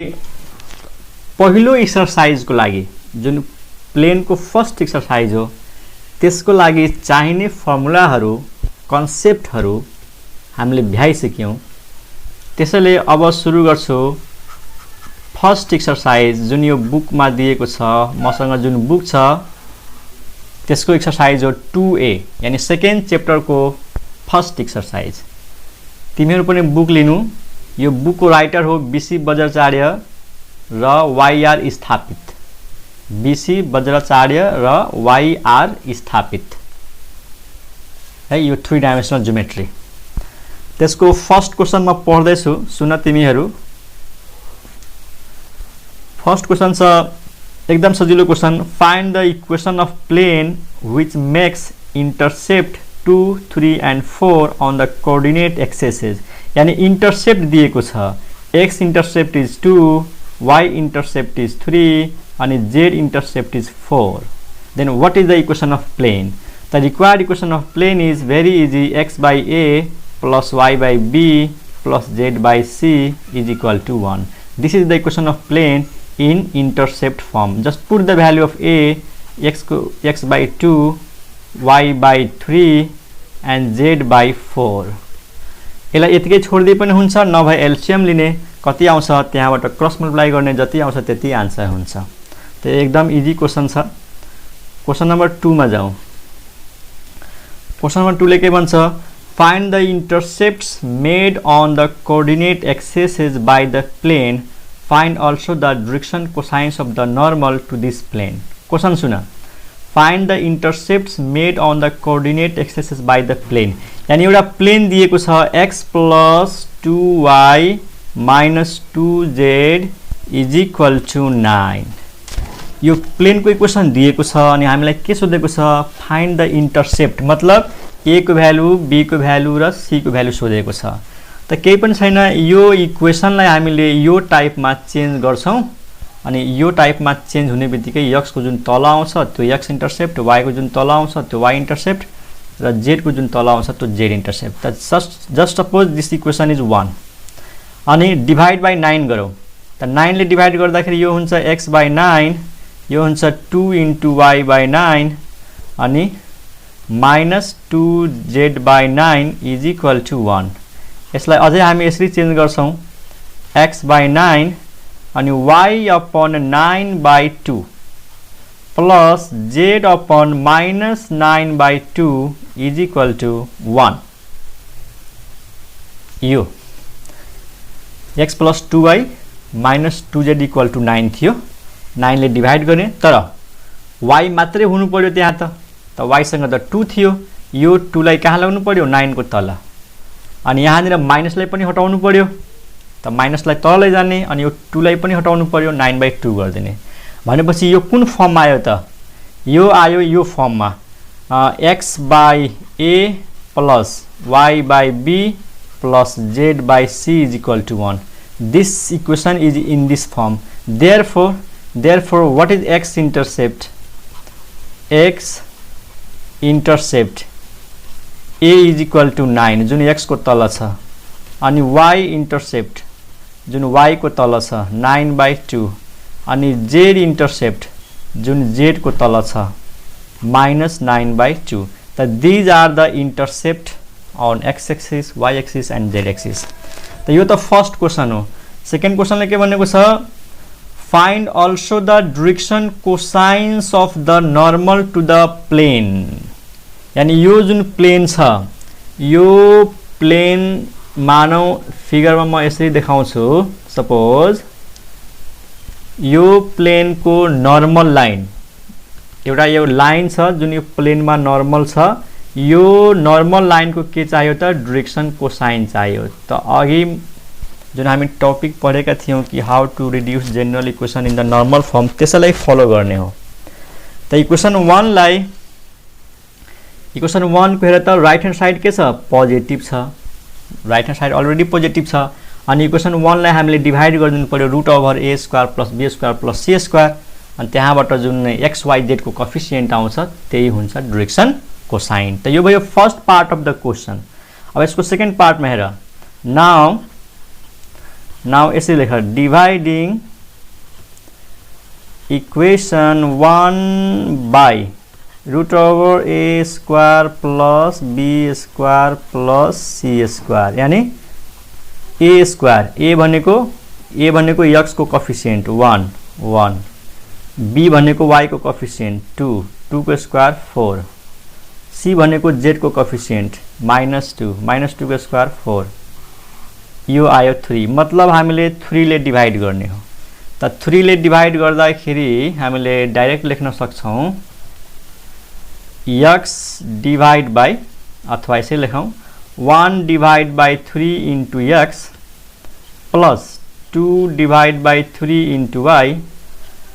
पहिलो एक्सरसाइज को लागि जुन प्लेन को फर्स्ट एक्सरसाइज हो त्यसको लागि चाहिने फर्मुलाहरू कन्सेप्टहरू हामीले भ्याइसक्यौं। त्यसैले अब सुरु गर्छु फर्स्ट एक्सरसाइज जुन यो बुकमा दिएको छ। मसँग जुन बुक छ त्यसको एक्सरसाइज हो 2A यानी सेकेन्ड च्याप्टरको फर्स्ट एक्सरसाइज। तिमीहरू पनि बुक लिनु। यो बुकको राइटर हो बीसी बज्राचार्य र वाईआर स्थापित। बीसी बज्राचार्य र वाईआर स्थापित है यो 3 डाइमेन्सनल ज्योमेट्री। त्यसको फर्स्ट क्वेशन म पढ्दै छु, सुन तिमीहरू। फर्स्ट क्वेशन छ एकदम सजिलो question. Find the equation of plane which makes intercept 2, 3 and 4 on the coordinate axes। यानी इंटरसेप्ट दिएको छ। x intercept is 2, y intercept is 3 and z intercept is 4। Then what is the equation of plane? The required equation of plane is very easy, x by a plus y by b plus z by c is equal to 1. This is the equation of plane in intercept form. Just put the value of a, x by 2, y by 3 and z by 4। यसलाई यतिकै छोड्दै पनि हुन्छ, नभए LCM लिने, कति आउँछ त्यहाँबाट क्रस मल्टिप्लाई गर्ने, जति आउँछ त्यति आन्सर हुन्छ। त एकदम इजी क्वेशन छ। क्वेशन नम्बर 2 मा जाउँ। क्वेशन नम्बर 2 ले के भन्छ? Find the intercepts made on the coordinate axes by the plane. Find also the direction cosines of the normal to this plane. Question soon. Find the intercepts made on the coordinate axes by the plane। यानी एउटा plain दिएको छ x plus 2y minus 2z is equal to 9। यो plain को equation दिएको छ अनि हामीलाई के सोधेको छ? फाइन्ड द इंटरसेप्ट, मतलब a को भ्यालु, b को भ्यालु र c को भ्यालु सोधेको छ। त केही पनि छैन, यो इक्वेसनलाई हामीले यो टाइपमा चेन्ज गर्छौं अनि यो टाइपमा चेन्ज हुने बित्तिकै x को जुन तल आउँछ त्यो x इंटरसेप्ट, y को जुन तल आउँछ त्यो y इंटरसेप्ट र z को जुन तल आउँछ त्यो z इंटरसेप्ट। त just suppose this equation is 1 अनि डिवाइड बाइ 9 गरौँ। त 9 ले डिवाइड गर्दाखेरि यो हुन्छ x बाइ 9, यो हुन्छ 2 into y बाइ 9 अनि minus 2z by 9 is equal to 1। यसलाई अझै हामी यसरी चेन्ज गर्छौं, x बाइ 9 अनि y upon 9 by 2 plus z upon minus 9 by 2 is equal to 1। यो x plus 2y minus 2z equal to 9 थियो। 9 ले डिवाइड गर्ने, तर y मात्रै हुनु पर्यो त्यहाँ त y सँग त 2 थियो। यो 2 लाई कहाँ ल्याउनु पर्यो? 9 को तल। अनि यहाँनिर माइनसलाई पनि हटाउनु पर्यो, त माइनसलाई तल लैजाने अनि यो 2 लाई पनि हटाउनु पर्यो, 9/2 गर्दिने। भनेपछि यो कुन फर्ममा आयो त? यो आयो यो फर्ममा, x by a plus y by b plus z by c is equal to 1। This equation is in this form। Therefore what is x intercept? x intercept a is equal to 9 जुन x को तल छ, अनि y intercept जुन y को तल छ 9/2 अनि z intercept जुन z को तल छ minus 9/2। त these are the intercept on x axis, y axis and z axis। त यो त फर्स्ट क्वेशन हो। सेकेन्ड क्वेशनले के भनेको छ? Find also the direction cosines of the normal to the plane। यानी यो जुन प्लेन छ, यो प्लेन मानौ फिगरमा म यसरी देखाउँछु। सपोज यो प्लेन को नर्मल लाइन, एउटा यो लाइन छ जुन यो प्लेनमा नर्मल छ। यो नर्मल लाइन को के चाहियो त? डाइरेक्सन कोसाइन चाहियो। त अघि जुन हामी टपिक पढेका थियौं कि how to reduce general equation in the normal form, त्यसैलाई फलो गर्ने हो। त इक्वेसन 1 को हेर त राइट ह्यान्ड साइड के छ? पोजिटिभ छ। Right hand side already positive छ अनि इक्वेसन 1 लाई हामीले डिवाइड गरिदिनु पर्यो √a² plus b² plus c²। अनि त्यहाँबाट जुन x y z को कोएफिसिएन्ट आउँछ त्यही हुन्छ डाइरेक्सन कोसाइन। त यो भयो first part of the question. अब यसको सेकेन्ड पार्टमा हेर। नाउ नाउ यसरी लेख dividing equation 1 by root over a square plus b square plus c square, यानी a स्क्वायर a भनेको x को कोफिसिएन्ट 1 1, b भनेको y को कोफिसिएन्ट 2 2 को स्क्वायर 4, c भनेको z को कोफिसिएन्ट -2 को स्क्वायर 4, यो आयो 3। मतलब हामीले 3 ले डिभाइड गर्ने हो। त 3 ले डिभाइड गर्दाखेरि हामीले डाइरेक्ट लेख्न सक्छौं x डिवाइड बाई, अथवा यसै लेखौं 1 divide by 3 into x plus 2 divide by 3 into y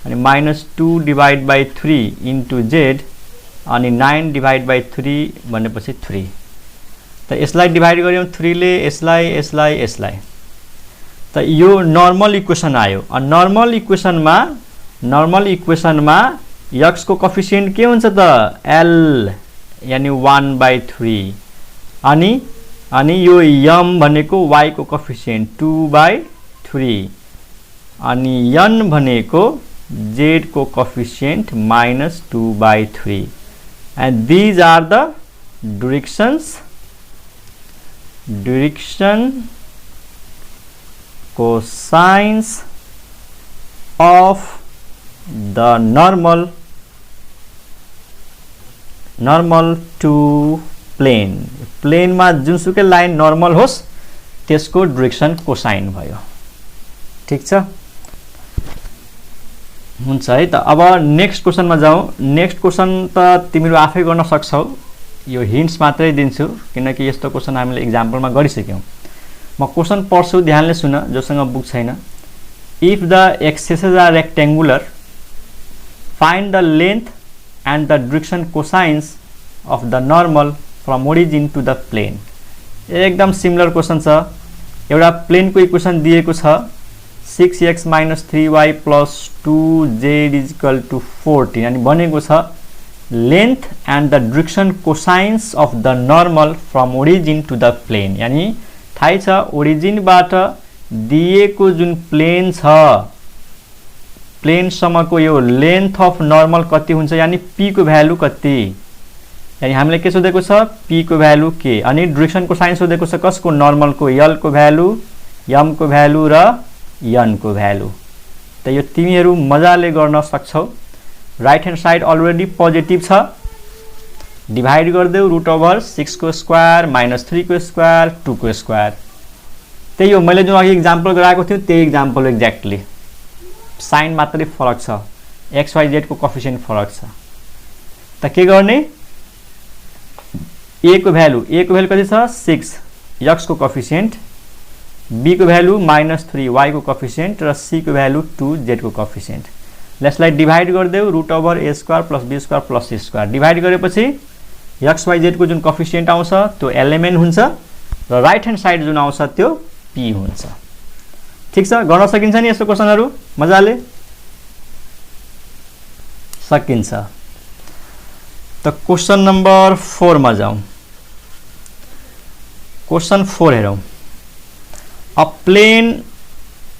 अनि minus 2 divide by 3 into z अनि 9 डिवाइड बाई 3 भनेपछि 3। त यसलाई डिवाइड गर्यौं 3 ले, यसलाई त यो नर्मल इक्वेसन आयो। नर्मल इक्वेसनमा x को कोफिसिएन्ट के हुन्छ त l, यानी 1/3, अनि यो m भनेको y को कोफिसिएन्ट 2/3 अनि n भनेको z को coefficient -2/3, and these are the direction cosines of the normal to plane। Plane मा जुनसुकै लाइन नर्मल होस् त्यसको डाइरेक्सन कोसाइन भयो। ठीक छ, हुन्छ है त। अब नेक्स्ट क्वेशनमा जाउँ। नेक्स्ट क्वेशन त तिमीहरू आफै गर्न सक्छौ, यो हिन्ट्स मात्रै दिन्छु किनकि यस्तो क्वेशन हामीले एक्जाम्पलमा गरिसक्यौं। म क्वेशन पढ्छु, ध्यानले सुन जोसँग बुक छैन। If the axes are rectangular find the length and the direction cosines of the normal from origin to the plane। एकदम सिमिलर क्वेशन छ। एउटा प्लेन को इक्वेसन दिएको छ 6x - 3y + 2z = 14, अनि भनेको छ length and the direction cosines of the normal from origin to the plane, यानी थाहै छ ओरिजिन बाट दिएको जुन प्लेन छ प्लेन सम्मको यो लेंथ अफ नर्मल कति हुन्छ, यानी p को भ्यालु कति, यानी हामीले के सोधेको छ p को भ्यालु के, अनि डाइरेक्सन को साइन सोधेको छ कसको, नर्मल को l को भ्यालु, m को भ्यालु र n को भ्यालु। त यो तिमीहरू मजाले गर्न सक्छौ। Right hand side already positive छ, डिभाइड गर्देऊ रूट ओभर 6 को स्क्वायर -3 को स्क्वायर 2 को स्क्वायर। त्यही हो मैले जुन अघि एक्जाम्पल गराएको थियो त्यही एक्जाम्पल एक्ज्याक्टली, साइन मात्रै फरक छ, एक्स वाई जेड को कोफिसिएन्ट फरक छ। त के गर्ने, a को भ्यालु कति छ 6, x को कोफिसिएन्ट, b को भ्यालु -3 y को कोफिसिएन्ट र c को भ्यालु 2 z को कोफिसिएन्ट। यसलाई डिभाइड गर्देऊ root over a square + b square + c square. Divide गरेपछि x y z को जुन कोफिसिएन्ट आउँछ त्यो एलिमेन्ट हुन्छ र राइट ह्यान्ड साइड जुन आउँछ त्यो p हुन्छ। ठीक छ, गर्न सकिन्छ नि यस्तो क्वेशनहरु मजाले, सकिन्छ। त क्वेशन नम्बर 4 मा जाउँ। क्वेशन 4 हेरौं।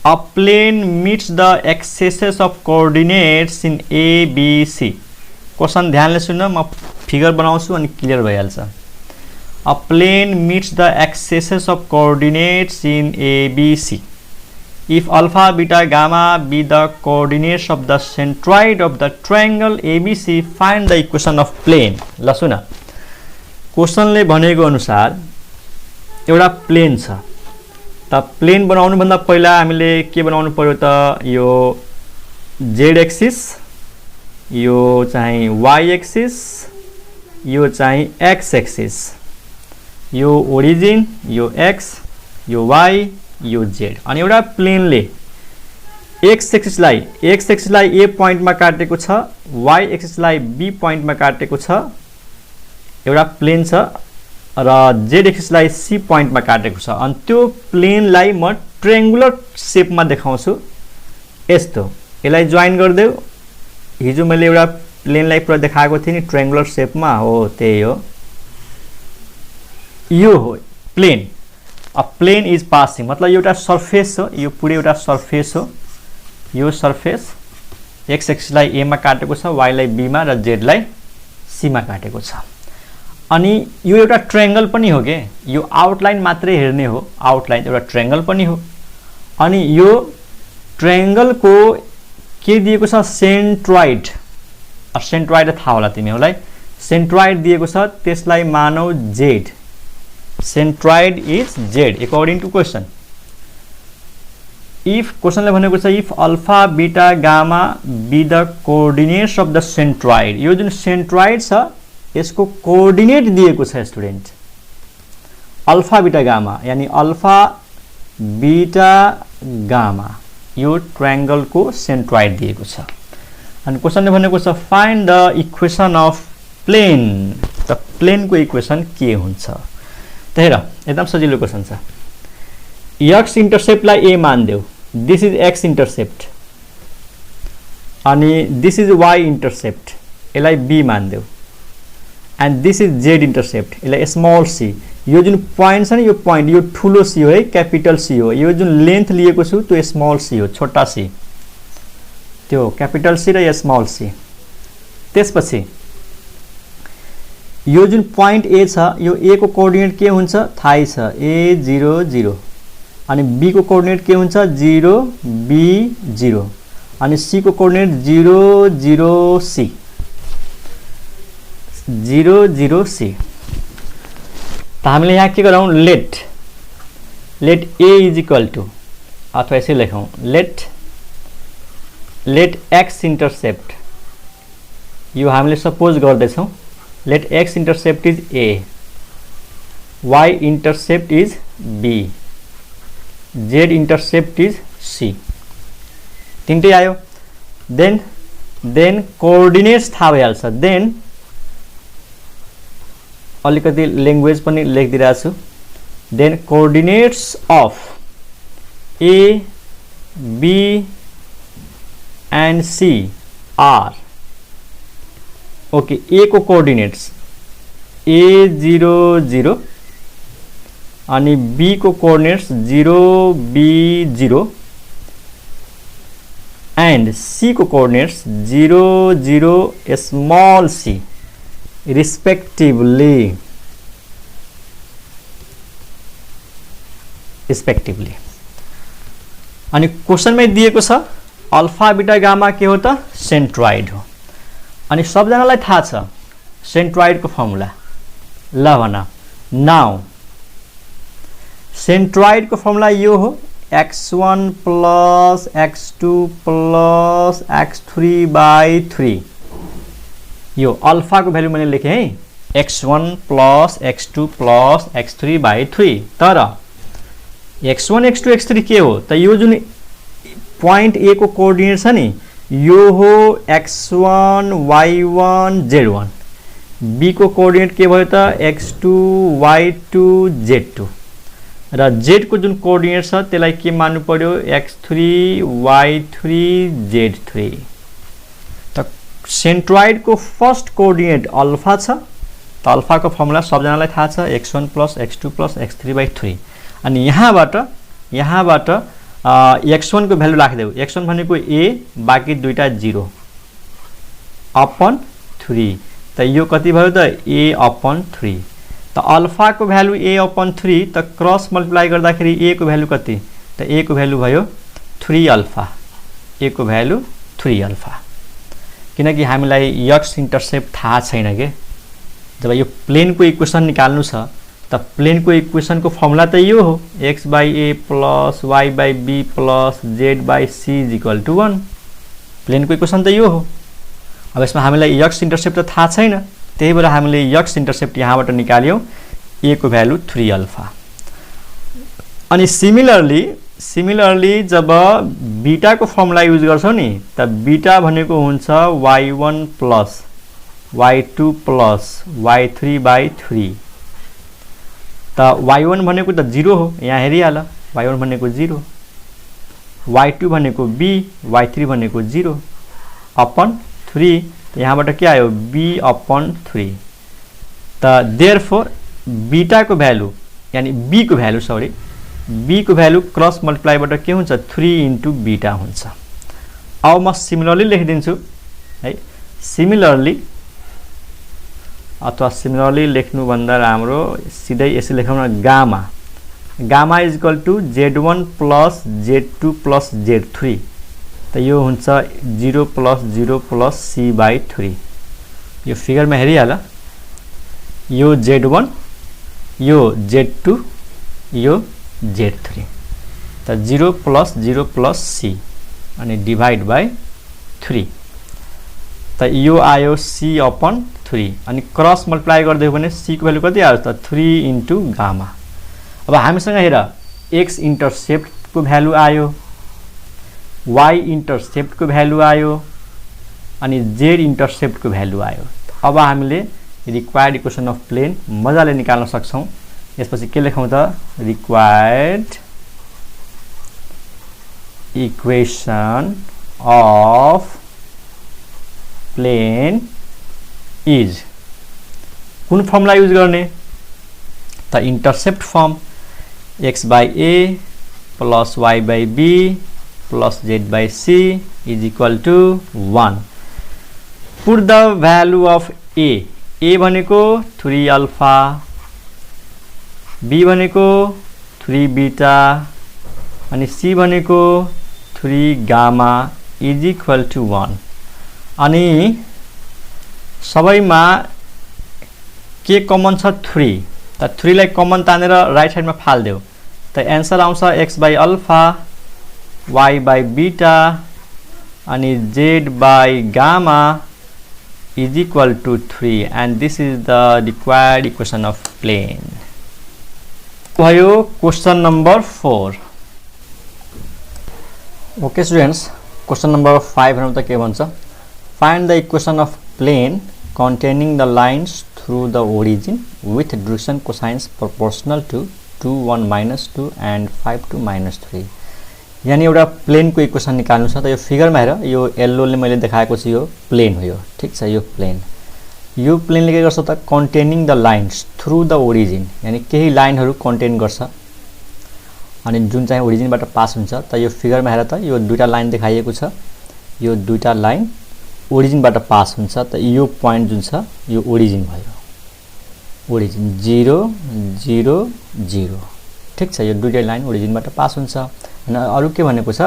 A plane meets the axes of coordinates in A, B, C। Question ध्यानले सुन्न, म फिगर बनाउँछु अनि क्लियर भइहाल्छ। A plane meets the axes of coordinates in A, B, C if alpha, beta, gamma be the coordinates of the centroid of the triangle ABC, find the equation of plane। ल सुन, क्वेशनले भनेको अनुसार एउटा plain छ। त plain बनाउनु भन्दा पहिला हामीले के बनाउनु पर्यो त, यो z एक्सिस, यो चाहिँ y एक्सिस, यो चाहिँ x एक्सिस, यो ओरिजिन, यो x, यो y, यो z। अनि एउटा प्लेनले x एक्सिसलाई a पोइन्टमा काटेको छ, y एक्सिसलाई b पोइन्टमा काटेको छ, एउटा प्लेन छ, र z एक्सिसलाई c पोइन्टमा काटेको छ। अनि त्यो प्लेनलाई म ट्रायंगुलर शेपमा देखाउँछु यस्तो। यसलाई जोइन गर्देऊ। हिजो मैले एउटा प्लेनलाई पुरा देखाएको थिएँ नि ट्रायंगुलर शेपमा, हो त्यही हो, यो हो plane. A plane is passing मतलब एउटा सर्फेस हो, यो पुरै एउटा सर्फेस हो। यो सर्फेस एक्स एक्सिसलाई ए मा काटेको छ, वाई लाई बी मा र जेड लाई सी मा काटेको छ। अनि यो एउटा ट्रायंगल पनि हो के, यो आउटलाइन मात्रै हेर्ने हो, आउटलाइन एउटा ट्रायंगल पनि हो। अनि यो ट्रायंगल को के दिएको छ सेन्ट्रोइड। सेन्ट्रोइड थाहा होला तिमीहरूलाई, सेन्ट्रोइड दिएको छ त्यसलाई मानौ zed. Centroid is zed according to question. If क्वेश्चनले भनेको छ if alpha beta gamma be the coordinates of the centroid. यो जुन सेन्ट्रोइड छ यसको कोअर्डिनेट दिएको छ स्टुडेन्ट अल्फा बीटा गामा, यानी अल्फा बीटा गामा यो ट्रायंगल को सेन्ट्रोइड दिएको छ। अनि क्वेश्चनले भनेको छ find the equation of plane. त प्लेन को इक्वेसन के हुन्छ त हेर एकदम सजिलो क्वेसन छ। एक्स इंटरसेप्ट लाई ए मान देऊ, दिस इज एक्स इंटरसेप्ट अनि दिस इज वाई इंटरसेप्ट, यसलाई बी मान देऊ and this is Z intercept, यसलाई स्मॉल सी। यो जुन पॉइंट छ नि यो पॉइंट यो ठुलो सी हो है, कैपिटल सी हो। यो जुन लेंथ लिएको छु त्यो स्मॉल सी हो, छोटा सी, त्यो कैपिटल सी र स्मॉल सी। त्यसपछि यो जुन पॉइंट ए छ यो ए को कोअर्डिनेट के हुन्छ थाहै छ, ए 0 0 अनि बी को कोअर्डिनेट के हुन्छ 0 बी 0 अनि सी को कोअर्डिनेट 0 0 सी 0 0 सी। त हामीले यहाँ के गरौँ let a is equal to अथवा यसै लेखौँ लेट एक्स इंटरसेप्ट। यो हामीले सपोज गर्दैछौँ let x intercept is a, y intercept is b, z intercept is c। तीनटै आयो। देन कोअर्डिनेट्स थाहा भइहाल्छ। देन अलिकति ल्याङ्ग्वेज पनि लेखिदिरहेको छु। Then coordinates of A B and C are okay. A को कोअर्डिनेट्स ए 0 0 अनि बी को कोअर्डिनेट्स 0 बी 0 एंड सी को कोअर्डिनेट्स 0 0 स्मॉल सी रिस्पेक्टिवली। अनि क्वेश्चन में दिएको छ अल्फा बीटा गामा के हो त सेन्ट्रोइड हो। अनि सबजनालाई थाहा छ सेन्ट्रोइड को फर्मुला, ल भन नाउ सेन्ट्रोइड को फर्मुला यो हो x1 plus x2 plus x3/3। यो अल्फा को भ्यालु मैंने लेखेँ है x1 plus x2 plus x3/3। तर x1 x2 x3 के हो त यो जुन पॉइंट ए को कोअर्डिनेट छ नि यो हो x1 y1 z1, b को कोअर्डिनेट के भयो त x2 y2 z2 र z को जुन कोअर्डिनेट छ त्यसलाई के मान्नु पर्यो x3 y3 z3। त सेन्ट्रोइड को फर्स्ट कोअर्डिनेट अल्फा छ, त अल्फा को फर्मुला सबजनालाई थाहा छ x1 plus x2 plus x3/3। अनि यहाँबाट x1 को भ्यालु राखिदेऊ। x1 भनेको a बाँकी दुईटा 0 अपन 3, त यो कति भयो त a अपन 3। त अल्फा को भ्यालु a अपन 3 त क्रस मल्टिप्लाई गर्दाखेरि a को भ्यालु कति त a को भ्यालु भयो 3 अल्फा, a को भ्यालु 3 अल्फा। किनकि हामीलाई x इंटरसेप्ट थाहा छैन के। जब यो प्लेन को इक्वेसन निकाल्नु छ त प्लेन को इक्वेसन को फर्मुला त यो हो x/a plus y/b plus z/c is equal to 1। Plane को इक्वेसन त यो हो। अब यसमा हामीलाई x इंटरसेप्ट त थाहा छैन, त्यही भएर हामीले x इंटरसेप्ट यहाँबाट निकाल्यौं a को भ्यालु 3 अल्फा। अनि सिमिलरली जब बीटा को फर्मुला युज गर्छौ नि त बीटा भनेको हुन्छ y1 plus y2 plus y3/3। त y1 भनेको त 0 हो, यहाँ हेरिहाल y1 भनेको 0, y2 भनेको b, y3 भनेको 0 अपन 3। त यहाँबाट के आयो b अपन 3। त देयरफोर बीटा को भ्यालु यानी b को भ्यालु b को भ्यालु क्रस मल्टिप्लाईबाट के हुन्छ 3 इन्टु बीटा हुन्छ। अब म सिमिलरली लेखिदिन्छु है। सिमिलरली अथवा सिमिलरली लेख्नु भन्दा राम्रो सिधै यसरी लेखौँ न, gamma gamma is equal to z1 plus z2 plus z3। त यो हुन्छ 0 प्लस 0 प्लस c/3। यो फिगरमा हेरिहाल, यो z1 यो z2 यो z3। त 0 प्लस 0 प्लस c अनि डिभाइड बाई 3। त यो आयो c/3 अनि क्रस मल्टिप्लाई गरिदियो भने c को भ्यालु कति आयो त 3 इन्टु गामा। अब हामीसँग हेर x इन्टरसेप्ट को भ्यालु आयो, y इन्टरसेप्ट को भ्यालु आयो अनि z इन्टरसेप्ट को भ्यालु आयो। अब हामीले रिक्वायर्ड इक्वेसन अफ प्लेन मजाले निकाल्न सक्छौं। यसपछि के लेखौं त, required equation of plane is, कुन फर्मुला युज गर्ने त, intercept form x/a plus y/b plus z/c is equal to 1। Put the value of a भनेको 3 अल्फा, b भनेको 3 बीटा अनि c भनेको 3 गामा इज इक्वल टु 1। अनि सबैमा के कमन छ 3, त 3 लाई कमन तानेर राइट साइडमा फाल्देऊ त एन्सर आउँछ x by alpha, y by beta अनि z by gamma is equal to 3 and this is the required equation of plane। भयो question number 4। Okay students, question number 5 हेरौँ त के भन्छ। Find the equation of plane containing the lines through the origin with direction cosines proportional to 2, 1, -2 and 5, 2, -3। यानी एउटा plain को equation निकाल्नु छ। त यो फिगरमा हेर, यो येल्लोले मैले देखाएको छु, यो प्लेन हो। यो ठीक छ, यो प्लेन। यो प्लेनले के गर्छ त, containing the lines through the origin, यानी केही लाइनहरु कन्टेन गर्छ अनि जुन चाहिँ ओरिजिनबाट पास हुन्छ। त यो फिगरमा हेर त, यो दुईटा लाइन देखाइएको छ, यो दुईटा लाइन ओरिजिनबाट पास हुन्छ। त यो प्वाइन्ट जुन छ यो ओरिजिन भयो, ओरिजिन 0 0 0। ठीक छ, यो दुईटा लाइन ओरिजिनबाट पास हुन्छ। अनि अरु के भनेको छ,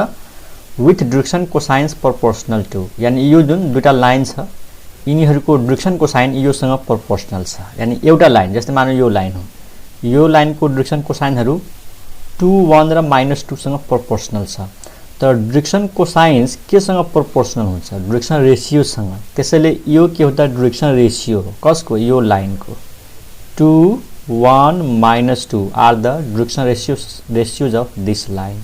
with direction cosines proportional to, यानी यो जुन दुईटा लाइन छ यिनीहरुको डाइरेक्सन कोसाइन योसँग प्रोपोर्शनल छ। यानी एउटा लाइन जस्तै मानौ यो लाइन हो, यो लाइनको डाइरेक्सन कोसाइनहरु 2, 1 र -2 सँग प्रोपोर्शनल छ। तर डाइरेक्सन कोसाइन्स केसँग प्रोपोर्शनल हुन्छ, डाइरेक्सन रेशियो सँग। त्यसैले यो के हो त, डाइरेक्सन रेशियो हो। कसको, यो लाइनको 2, 1, -2 are the direction ratios of this line.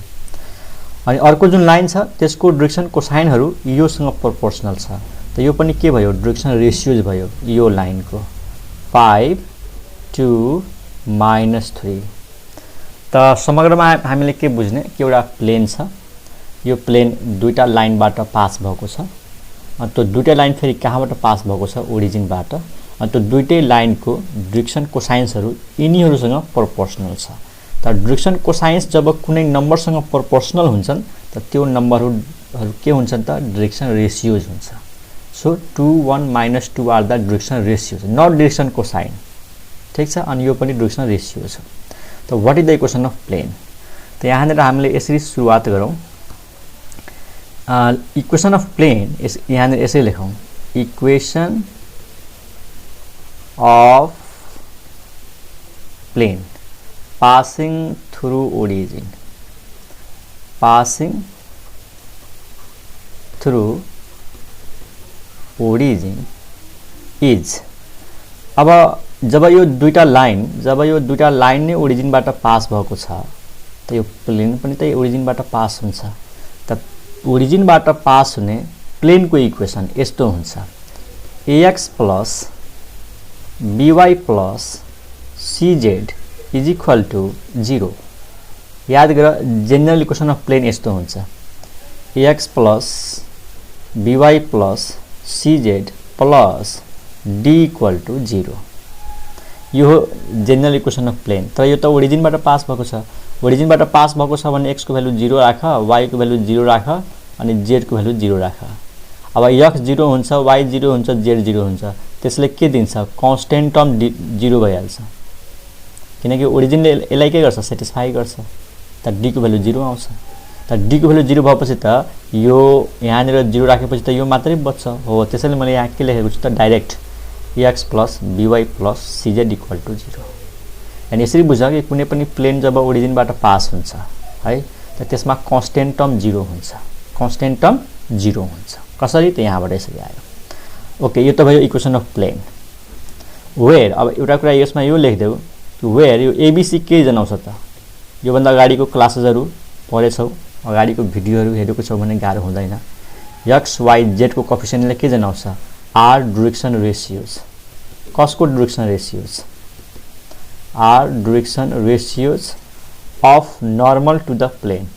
अनि अर्को जुन लाइन छ त्यसको डाइरेक्सन कोसाइनहरु योसँग प्रोपोर्शनल छ। त यो पनि के भयो, डाइरेक्सन रेशियोज भयो यो लाइनको 5, 2, -3। त समग्रमा हामीले के बुझ्ने कि एउटा प्लेन छ, यो प्लेन दुईटा लाइनबाट पास भएको छ। अनि त्यो दुईटा लाइन फेरि कहाँबाट पास भएको छ, ओरिजिनबाट। अनि त्यो दुईटै लाइनको डाइरेक्सन कोसाइन्सहरु यिनीहरुसँग प्रोपोर्शनल छ। त डाइरेक्सन कोसाइन्स जब कुनै नम्बरसँग प्रोपोर्शनल हुन्छन् त त्यो नम्बरहरु के हुन्छन् त, डाइरेक्सन रेशियोज हुन्छ। So 2, 1, -2 are the direction ratios, not direction cosine. ठीक छ, अनि यो पनि डाइरेक्सन रेशियो छ। त what is the equation of plane. त यहाँनेर हामीले यसरी सुरुवात गरौँ। इक्वेसन अफ प्लेन यहाँनेर यसरी लेखौँ, equation of plane passing through origin, passing through origin is। अब जब यो दुईटा लाइन नै ओरिजिनबाट पास भएको छ त यो प्लेन पनि त ओरिजिनबाट पास हुन्छ। त ओरिजिनबाट पास हुने प्लेनको इक्वेसन यस्तो हुन्छ, ax plus by plus cz is equal to 0। याद गर, जेनरल इक्वेसन अफ प्लेन यस्तो हुन्छ, ax plus by plus cz plus d equal to 0। यो हो जेनरल इक्वेसन अफ प्लेन। तर यो त ओरिजिनबाट पास भएको छ। ओरिजिनबाट पास भएको छ भने x को भ्यालु 0 राख, y को भ्यालु 0 राख अनि z को भ्यालु 0 राख। अब x 0 हुन्छ, y 0 हुन्छ, z 0 हुन्छ, त्यसले के दिन्छ? कन्स्टेन्ट टर्म 0 भइहाल्छ, किनकि ओरिजिनले यसलाई के गर्छ? सेटिस्फाई गर्छ, त d को भ्यालु 0 आउँछ। त d को भ्यालु 0 भएपछि त यो यहाँनिर 0 राखेपछि त यो मात्रै बच्छ हो। त्यसैले मैले यहाँ के लेखेको छु त डाइरेक्ट x + by + cz = 0। अनि यसरी बुझ कि कुनै पनि प्लेन जब ओरिजिनबाट पास हुन्छ है त त्यसमा कन्स्टेन्ट टर्म 0 हुन्छ, कन्स्टेन्ट टर्म 0 हुन्छ। कसरी? त यहाँबाट यसरी आयो। ओके, यो त भयो इक्वेसन अफ प्लेन। वेयर, अब एउटा कुरा यसमा यो लेख्देऊ कि वेयर यो एबीसी के जनाउँछ त? यो भन्दा अगाडिको क्लासेसहरु पढेछौ, अगाडिको भिडियोहरु हेरेको छौ भने गाह्रो हुँदैन। x y z को कोएफिसिएन्टले के जनाउँछ? r direction ratios. कसको direction ratios? r direction ratios of normal to the plane.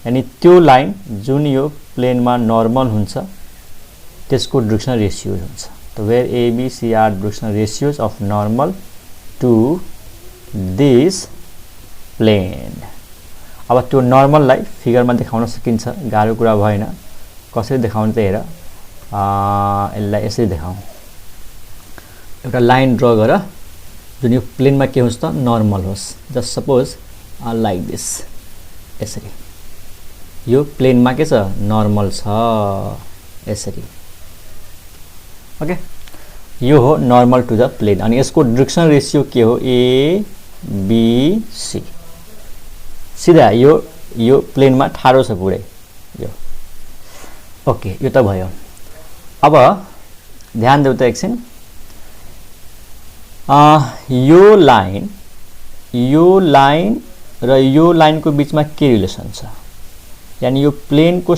यानी त्यो लाइन जुन यो प्लेनमा नर्मल हुन्छ त्यसको डाइरेक्सन रेशियोज हुन्छ। त where a b c r direction ratios of normal to this plane. अब त्यो नर्मललाई फिगरमा देखाउन सकिन्छ, गाह्रो कुरा भएन। कसरी देखाउने त हेर, यसलाई यसरी देखाउँ। एउटा लाइन ड्र गर जुन यो प्लेनमा के हुन्छ त नर्मल होस्। जस्ट सपोज लाइक दिस, यसरी यो प्लेनमा के छ? नर्मल छ, यसरी। ओके, यो हो नर्मल टु द प्लेन। अनि यसको डाइरेक्सन रेशियो के हो? a b c। सीधा यो प्लेनमा ठाडो छ पुरै यो। ओके, यो त भयो। अब ध्यान देऊ त एकछिन, यो लाइन र यो लाइनको बीचमा के रिलेसन छ? यानी यो प्लेनको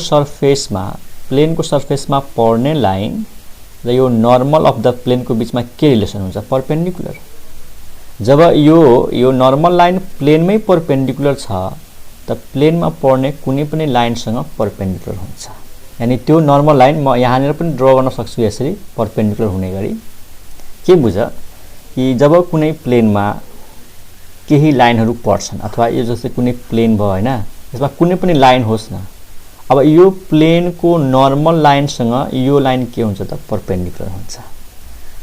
सर्फेसमा पर्ने लाइन र यो नर्मल अफ द प्लेनको बीचमा के रिलेसन हुन्छ? परपेन्डिकुलर। जब यो नर्मल लाइन प्लेनमै परपेन्डिकुलर छ त प्लेनमा पर्ने कुनै पनि लाइनसँग परपेन्डिकुलर हुन्छ। यानी त्यो नर्मल लाइन म यहाँनिर पनि ड्र गर्न सक्छु यसरी परपेन्डिकुलर हुने गरी। के बुझ कि जब कुनै प्लेनमा केही लाइनहरू पर्छन् अथवा यो जस्तै कुनै प्लेन भयो हैन, यसमा कुनै पनि लाइन होस् न, अब यो प्लेनको नर्मल लाइनसँग यो लाइन के हुन्छ त? परपेन्डिकुलर हुन्छ।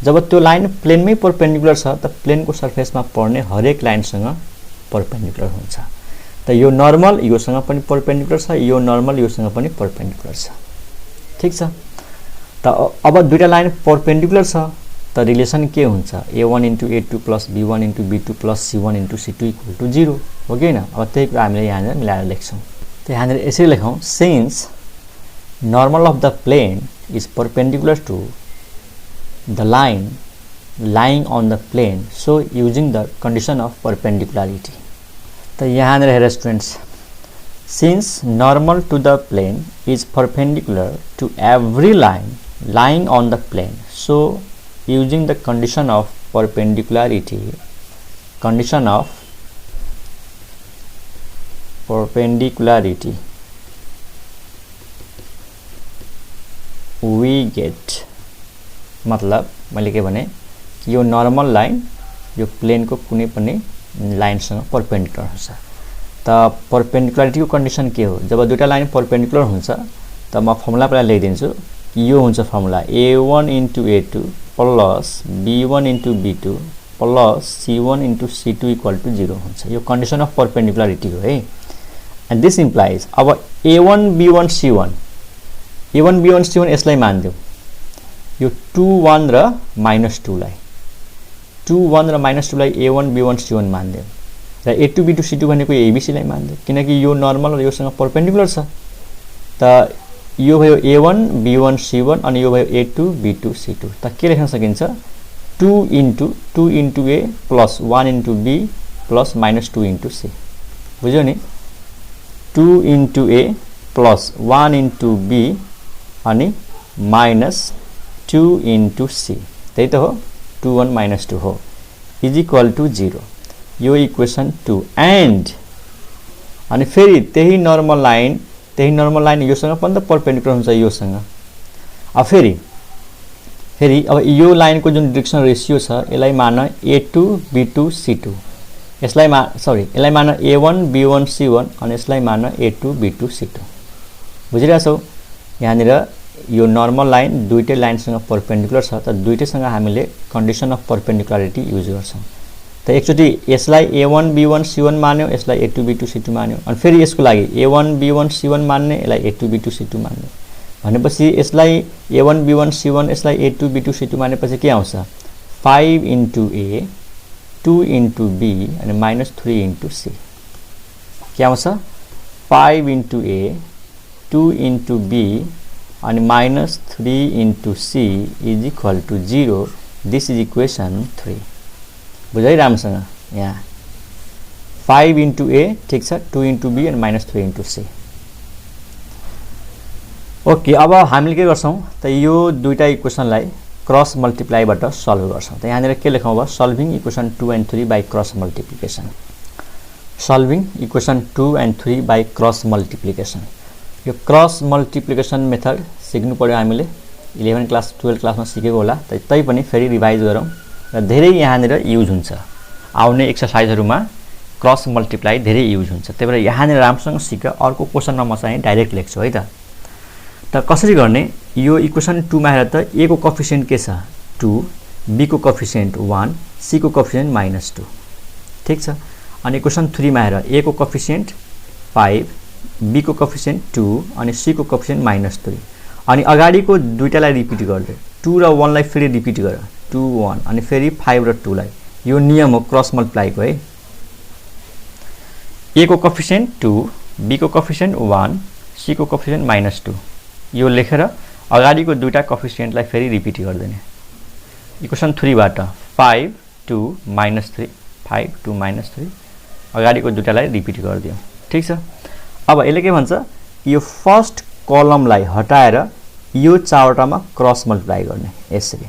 जब त्यो लाइन प्लेनमै परपेन्डिकुलर छ त प्लेनको सर्फेसमा पर्ने हरेक लाइनसँग परपेन्डिकुलर हुन्छ। त यो नर्मल योसँग पनि परपेन्डिकुलर छ, यो नर्मल योसँग पनि परपेन्डिकुलर छ। ठीक छ? त अब दुईटा लाइन परपेन्डिकुलर छ त रिलेसन के हुन्छ? a1 * a2 + b1 * b2 + c1 * c2 = 0 हो कि हैन? अब त्यही कुरा हामीले यहाँनिर मिलाएर लेख्छौं। त यहाँनिर यसरी लेखौं, since normal of the plane is perpendicular to the line lying on the plane, so using the condition of perpendicularity. तो यहाँ हेर students, since normal to the plane is perpendicular to every line lying on the plane, so using the condition of perpendicularity, we get, मतलब मैले के भने कि यो normal line यो प्लेनको कुनै पनि लाइनसँग परपेन्डिकुलर हुन्छ। त परपेन्डिकुलरिटीको कन्डिसन के हो? जब दुईटा लाइन परपेन्डिकुलर हुन्छ त म फर्मुला पहिला लेखिदिन्छु कि यो हुन्छ formula a1 * a2 + b1 * b2 + c1 * c2 = 0 हुन्छ। यो कन्डिसन अफ परपेन्डिकुलरिटी हो है। एन्ड दिस इम्प्लाइज अब a1 b1 c1 यसलाई मान्दियौ, यो 2 1 र -2 लाई a1 b1 c1 मान्दियौ र a2 b2 c2 भनेको abc लाई मान्दियौ, किनकि यो नर्मल र योसँग परपेन्डिकुलर छ। त यो भयो a1 b1 c1 अनि यो भयो a2 b2 c2। त के लेख्न सकिन्छ? 2 * a + 1 * b + -2 * c। बुझ्यौ नि? 2 * a + 1 * b अनि -2 * c, त्यही त हो, 2 1 -2 हो, = 0। यो इक्वेसन 2। एन्ड अनि फेरि त्यही नर्मल लाइन योसँग पनि त परपेन्डिकुलर हुन्छ योसँग। अब फेरि अब यो लाइनको जुन डाइरेक्सन रेशियो छ यसलाई मान a2 b2 c2। यसलाई यसलाई मान a1 b1 c1 अनि यसलाई मान a2 b2 c2 बुझिरहेछौ यहाँनिर यो नर्मल लाइन दुईटै लाइनसँग परपेन्डिकुलर छ त दुईटैसँग हामीले कन्डिसन अफ परपेन्डिकुलरिटी युज गर्छौं त एकचोटी यसलाई a1 b1 c1 मान्यो यसलाई a2 b2 c2 मान्यो अनि फेरि यसको लागि a1 b1 c1 मान्ने यसलाई a2 b2 c2 मान्ने भनेपछि यसलाई a1 b1 c1 यसलाई a2 b2 c2 मानेपछि के आउँछ 5 into a 2 into b अनि -3 into c के आउँछ 5 into a 2 into b and -3 into c is equal to 0 this is equation 3 बुझाइ राम्रोसँग यहाँ 5 into a ठीक छ 2 into b and -3 into c okay अब हामीले के गर्छौं त यो दुईटा इक्वेसनलाई क्रस मल्टिप्लाई बाट सल्भ गर्छौं त यहाँनिर के लेखौं अब solving equation 2 and 3 by cross multiplication solving equation 2 and 3 by cross multiplication यो क्रस मल्टिप्लिकेसन मेथड सिक्नु पर्यो हामीले 11 क्लास 12 क्लासमा सिकेको होला तै पनि फेरि रिभाइज गरौँ र धेरै यहाँनिर युज हुन्छ आउने एक्सरसाइजहरुमा क्रस मल्टिप्लाई धेरै युज हुन्छ त्यही भएर यहाँनिर राम्रोसँग सिक अर्को क्वेशनमा म चाहिँ डाइरेक्ट लेख्छु है त कसरी गर्ने यो इक्वेसन 2 मा हेर त a को कोएफिसिएन्ट के छ 2 b को कोएफिसिएन्ट 1 c को कोएफिसिएन्ट -2 ठीक छ अनि इक्वेसन 3 मा हेर a को कोएफिसिएन्ट 5 b को कोएफिसिएन्ट 2 अनि c को कोएफिसिएन्ट -3 अनि अगाडिको दुईटालाई रिपिट गर्दै 2 र 1 लाई फेरि रिपिट गर 2 1 अनि फेरि 5 र 2 लाई यो नियम हो क्रस मल्टिप्लाई को है a को कोएफिसिएन्ट 2 b को कोएफिसिएन्ट 1 c को कोएफिसिएन्ट -2 यो लेखेर अगाडिको दुईटा कोएफिसिएन्टलाई फेरि रिपिट गर्दैन इक्वेसन 3 बाट 5 2 -3 5 2 -3 अगाडिको दुईटालाई रिपिट गर्दियौ ठीक छ अब यसले के भन्छ यो फर्स्ट कलमलाई हटाएर यो चारवटामा क्रस मल्टिप्लाई गर्ने यसरी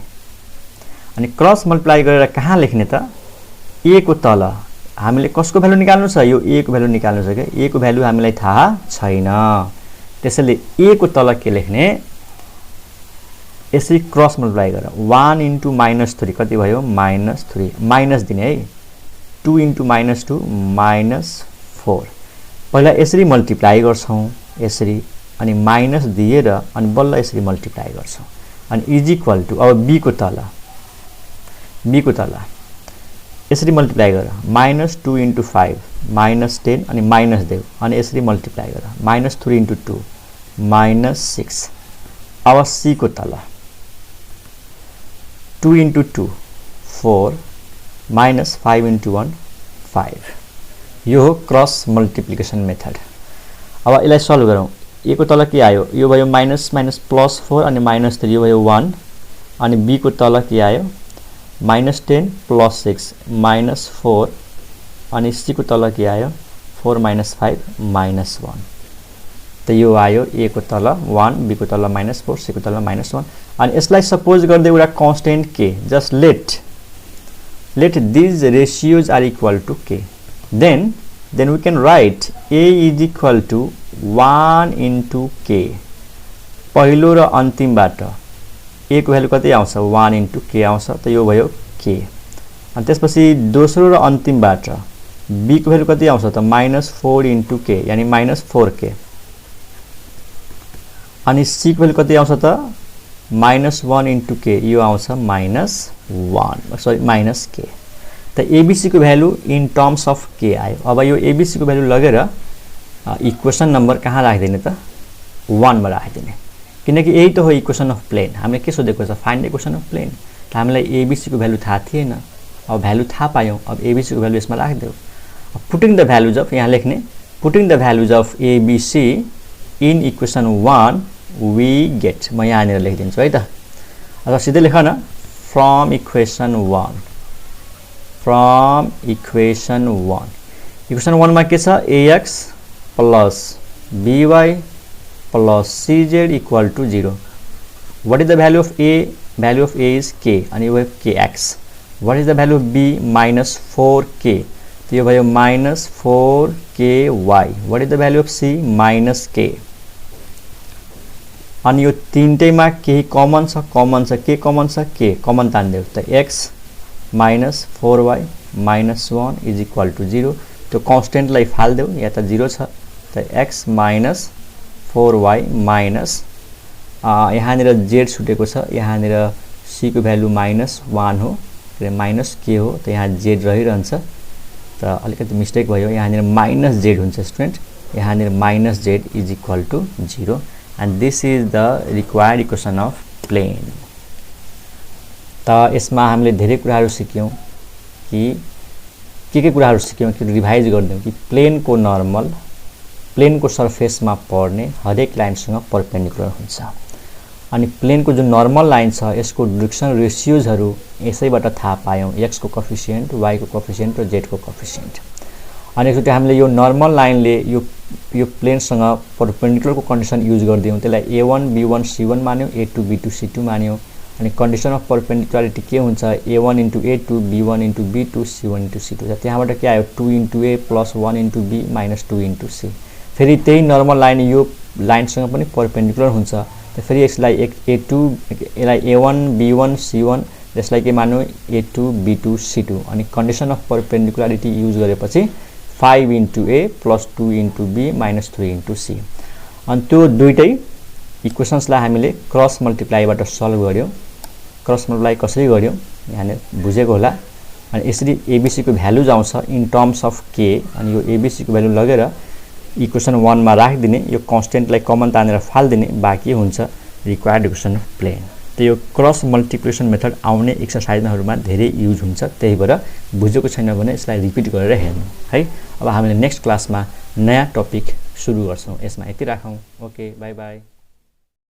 अनि क्रस मल्टिप्लाई गरेर कहाँ लेख्ने त a को तल हामीले कसको भ्यालु निकाल्नु छ यो a को भ्यालु निकाल्नु छ के a को भ्यालु हामीलाई थाहा छैन त्यसैले a को तल के लेख्ने यसरी क्रस मल्टिप्लाई गर 1 into -3 कति भयो -3 माइनस दिने है 2 into -2 -4 पहिला यसरी मल्टिप्लाई गर्छौं यसरी अनि माइनस दिएर अनि बल्ल यसरी मल्टिप्लाई गर्छौं अनि इज इक्वल टु अब b को तल यसरी मल्टिप्लाई गर -2 into 5 -10 अनि माइनस देऊ अनि यसरी मल्टिप्लाई गर -3 into 2 -6 अब c को तल 2 into 2 4 -5 into 1 5 यो हो क्रस मल्टिप्लिकेसन मेथड अब यसलाई सल्भ गरौँ a को तल के आयो यो भयो -+4 अनि -3 यो भयो 1 अनि b को तल के आयो -10 + 6 -4 अनि c को तल के आयो 4 - 5 -1 त यो आयो a को तल 1 b को तल -4 c को तल -1 अनि यसलाई सपोज गर्दै एउटा कांस्टेन्ट k just let these ratios are equal to k then we can write a is equal to 1 into k पहिलो र अन्तिमबाट a को भ्यालु कति आउँछ 1 into k आउँछ त यो भयो k अनि त्यसपछि दोस्रो र अन्तिमबाट b को भ्यालु कति आउँछ त -4 into k यानी -4k अनि c को भ्यालु कति आउँछ त -1 into k यो आउँछ -k त abc को value in terms of k आयो अब यो abc को भ्यालु लगेर इक्वेसन नम्बर कहाँ राख्दिने त 1 मा राख्दिने किनकि यही त हो इक्वेसन अफ प्लेन हामीले के सोधेको छ फाइन्ड इक्वेसन अफ प्लेन त हामीलाई abc को भ्यालु थाहा थिएन अब भ्यालु थाहा पायौ अब abc को भ्यालु यसमा राख्दियौ अब पुटिङ द भ्यालुज अफ यहाँ लेख्ने putting the values of abc in equation 1 we get म यहाँ नेर लेखिदिन्छु है त अब सिधै लेख न फ्रम इक्वेसन 1 इक्वेसन 1 मा के छ ax plus by plus cz equal to 0 what is the value of a is k and you have kx what is the value of b -4k so you have -4ky what is the value of c -k and यो तीनटैमा केही common छ k common तान्देऊ त x -4y -1 is equal to 0 त्यो कन्स्टेन्टलाई फाल्देऊ यहाँ त 0 छ त x minus 4y minus यहाँनिर z छुटेको छ यहाँनिर c को भ्यालु -1 हो र माइनस के हो त यहाँ z रहिरहन्छ त अलिकति मिस्टेक भयो यहाँनिर -z हुन्छ स्टुडेन्ट यहाँनिर -z is equal to 0 and this is the required equation of plane. त यसमा हामीले धेरै कुराहरू सिक्यौं कि के कुराहरू सिक्यौं कि रिभाइज गर्दियौं कि प्लेनको नर्मल प्लेनको सर्फेसमा पर्ने हरेक लाइनसँग परपेन्डिकुलर हुन्छ अनि प्लेनको जुन नर्मल लाइन छ यसको डिरेक्सन रेशियोजहरू यसैबाट थाहा पायौं x को कोएफिसिएन्ट y को कोएफिसिएन्ट र z को कोएफिसिएन्ट अनि एकचोटि हामीले यो नर्मल लाइनले यो प्लेनसँग परपेन्डिकुलरको कन्डिसन युज गर्दियौं त्यसलाई a1 b1 c1 मान्यौ a2 b2 c2 मान्यौ अनि कन्डिसन अफ परपेन्डिकुलरिटी के हुन्छ a1 * a2 b1 * b2 c1 * c2 त्यहाँबाट के आयो 2 * a + 1 * b - 2 * c फेरि त्यही नर्मल लाइन यो लाइनसँग पनि परपेन्डिकुलर हुन्छ त फेरि यसलाई a2 यसलाई a1 b1 c1 यसलाई के मान्नु a2 b2 c2 अनि कन्डिसन अफ परपेन्डिकुलरिटी युज गरेपछि 5 * a + 2 * b - 3 * c अनि त्यो दुईटै इक्वेसन्सलाई हामीले क्रस मल्टिप्लाईबाट सल्भ गर्यौं क्रस मल्टिप्लाई कसरी गर्यौं यहाँले बुझेको होला अनि यसरी abc को भ्यालुज आउँछ इन टर्म्स अफ k अनि यो abc को भ्यालु लगेर इक्वेसन 1 मा राख्दिने यो कन्स्टेन्टलाई कमन तानेर फाल्दिने बाँकी हुन्छ रिक्वायर्ड इक्वेसन अफ प्लेन। त यो क्रस मल्टिप्लिकेसन मेथड आउने एक्सरसाइजहरुमा धेरै युज हुन्छ त्यही भएर बुझेको छैन भने यसलाई रिपिट गरेर हेर्नु है। अब हामीले नेक्स्ट क्लासमा नयाँ टपिक सुरु गर्छौं यसमा यति राखौं। Okay bye bye.